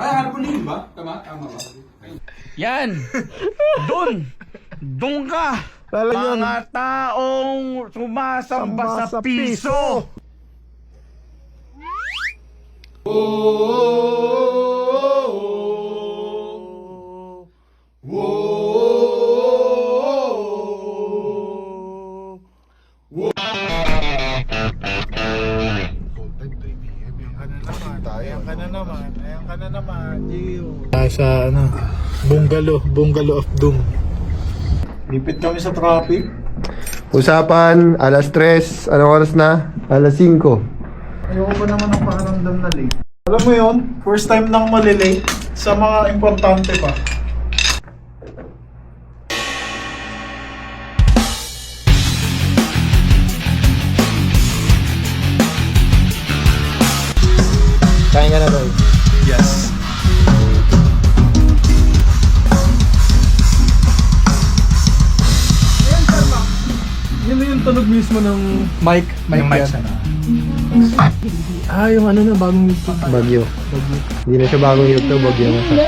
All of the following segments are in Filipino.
Ay, hanap mo na yun ba? Tama ba? Yan! Doon ka! Mga taong sumasamba sa piso! Ayan ka na naman, Gio. Sa bungalow of doom. Lipit kami sa traffic. Usapan, alas 3, anong oras na? Alas 5. Ayoko pa naman ng pakiramdam na late. Alam mo yun, first time nang malilate sa mga importante pa. Kain ka na, Roy. Yes. Yun na yung tunog mismo ng mic. Yung mic sana. Yung ano na, bagong YouTube. Bagyo. Hindi na siya bagong YouTube, bagyo na siya.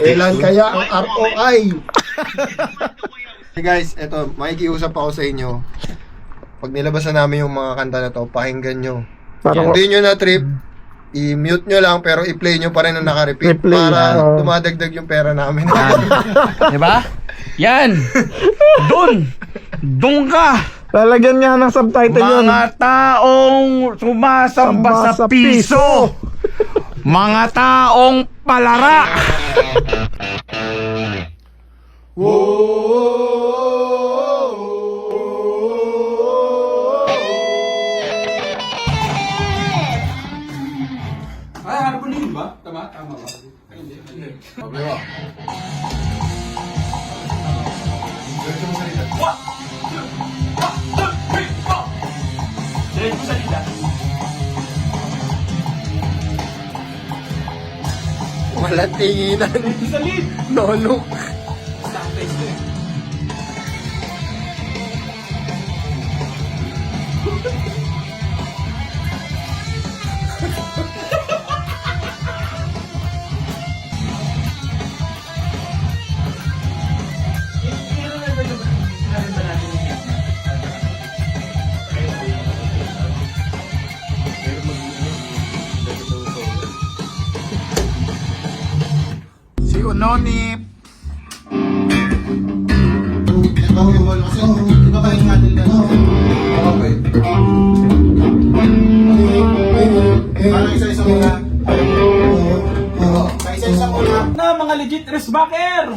Kailan kaya ang ROI? Hey guys, eto, makikiusap ako sa inyo. Pag nilabasan namin yung mga kanta na to, pakinggan nyo. Kung di nyo na trip, i-mute nyo lang pero i-play nyo pa rin na naka-repeat para tumadagdag yung pera namin. Diba? Yan! Doon ka! Lalagyan niya ng subtitle yun. Mga taong sumasamba sa piso! Mga taong palara! Ay, hanap mo na yun ba? Tama ba? Walang tinginan. No look. Si Unonip. Isa-isa muna. Isa-isa muna. Na mga legit resbacker!